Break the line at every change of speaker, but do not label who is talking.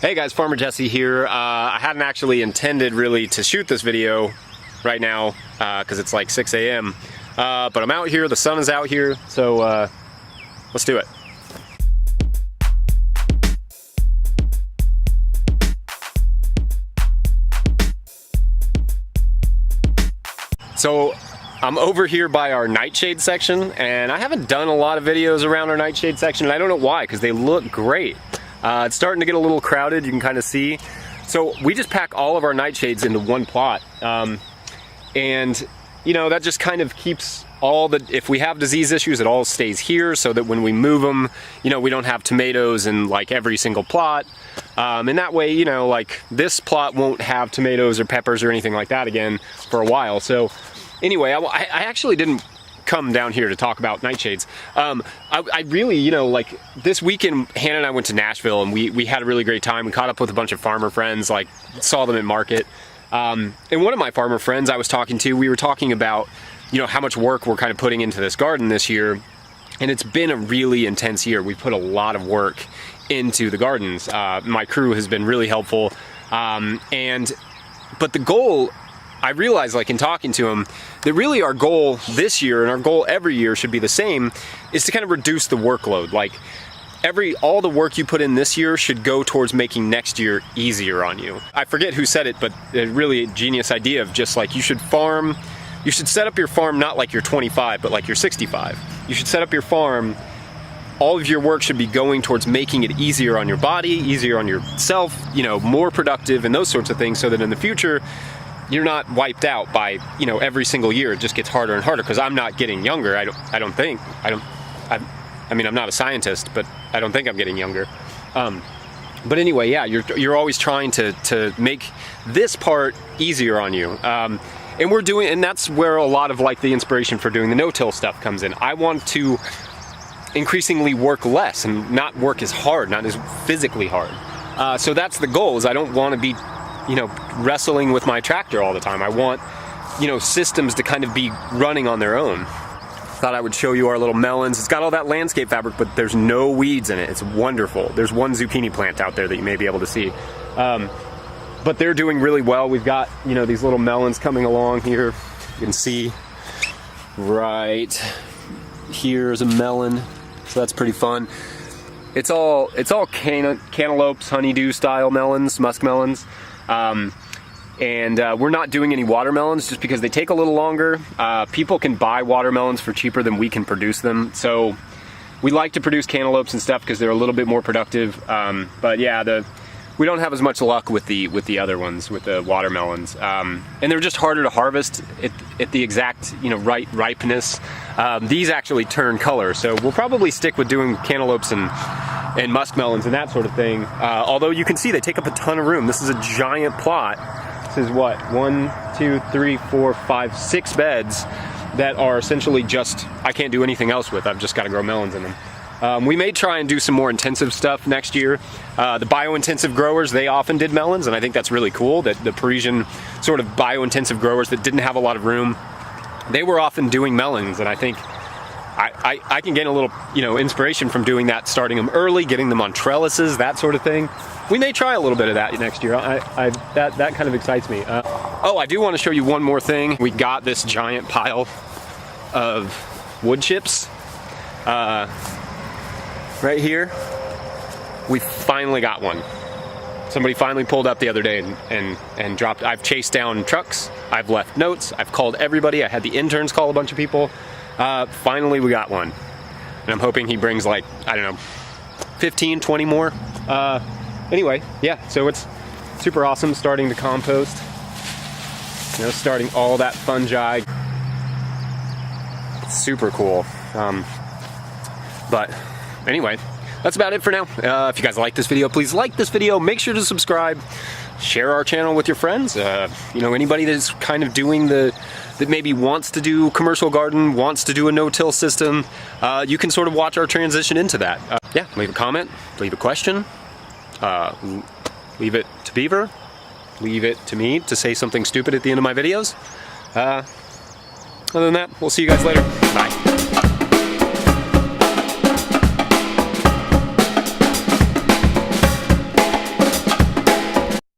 Hey guys, Farmer Jesse here. I hadn't actually intended really to shoot this video right now because it's like 6 a.m. But I'm out here, the sun is out here, so let's do it. So I'm over here by our nightshade section, and I haven't done a lot of videos around our nightshade section, and I don't know why, because they look great. It's starting to get a little crowded, you can kind of see. So we just pack all of our nightshades into one plot. And you know, that just kind of keeps all the, if we have disease issues, it all stays here so that when we move them, you know, we don't have tomatoes in like every single plot. And that way, you know, like this plot won't have tomatoes or peppers or anything like that again for a while. So anyway, I actually didn't come down here to talk about nightshades. I really, you know, like this weekend, Hannah and I went to Nashville and we had a really great time. We caught up with a bunch of farmer friends, like saw them at market. And one of my farmer friends I was talking to, we were talking about, you know, how much work we're kind of putting into this garden this year. And it's been a really intense year. We put a lot of work into the gardens. My crew has been really helpful. But the goal, I realized, like in talking to him, that really our goal this year and our goal every year should be the same, is to kind of reduce the workload. Like all the work you put in this year should go towards making next year easier on you. I forget who said it, but a really genius idea of just like you should set up your farm not like you're 25, but like you're 65. You should set up your farm, all of your work should be going towards making it easier on your body, easier on yourself, you know, more productive and those sorts of things, so that in the future, you're not wiped out by, you know, every single year it just gets harder and harder, because I'm not getting younger. I mean, I'm not a scientist, but I don't think I'm getting younger. But anyway, yeah, you're always trying to make this part easier on you. And that's where a lot of like the inspiration for doing the no-till stuff comes in. I want to increasingly work less and not work as hard, not as physically hard. So that's the goal, is I don't want to be, you know, wrestling with my tractor all the time. I want, you know, systems to kind of be running on their own. Thought I would show you our little melons. It's got all that landscape fabric, but there's no weeds in it. It's wonderful. There's one zucchini plant out there that you may be able to see. But they're doing really well. We've got, you know, these little melons coming along here. You can see right here's a melon. So that's pretty fun. It's all cantaloupes, honeydew style melons, musk melons. We're not doing any watermelons just because they take a little longer. People can buy watermelons for cheaper than we can produce them. So we like to produce cantaloupes and stuff because they're a little bit more productive. But yeah, we don't have as much luck with the other ones, with the watermelons. And they're just harder to harvest at the exact, you know, right ripeness. These actually turn color. So we'll probably stick with doing cantaloupes and muskmelons and that sort of thing. Although you can see they take up a ton of room. This is a giant plot. This is what, 1, 2, 3, 4, 5, 6 beds that are essentially just, I can't do anything else with. I've just got to grow melons in them. We may try and do some more intensive stuff next year. The bio-intensive growers, they often did melons, and I think that's really cool that the Parisian sort of bio-intensive growers that didn't have a lot of room, they were often doing melons, and I think I can gain a little, you know, inspiration from doing that, starting them early, getting them on trellises, that sort of thing. We may try a little bit of that next year. That kind of excites me. Oh, I do want to show you one more thing. We got this giant pile of wood chips right here. We finally got one. Somebody finally pulled up the other day and dropped. I've chased down trucks. I've left notes. I've called everybody. I had the interns call a bunch of people. Finally we got one. And I'm hoping he brings like, I don't know, 15, 20 more. Anyway, yeah, so it's super awesome starting to compost. You know, starting all that fungi. It's super cool. But anyway, that's about it for now. If you guys like this video, please like this video. Make sure to subscribe. Share our channel with your friends. You know, anybody that's kind of doing that maybe wants to do commercial garden, wants to do a no-till system, you can sort of watch our transition into that. Yeah, leave a comment, leave a question, leave it to Beaver, leave it to me to say something stupid at the end of my videos. Other than that, we'll see you guys later. Bye.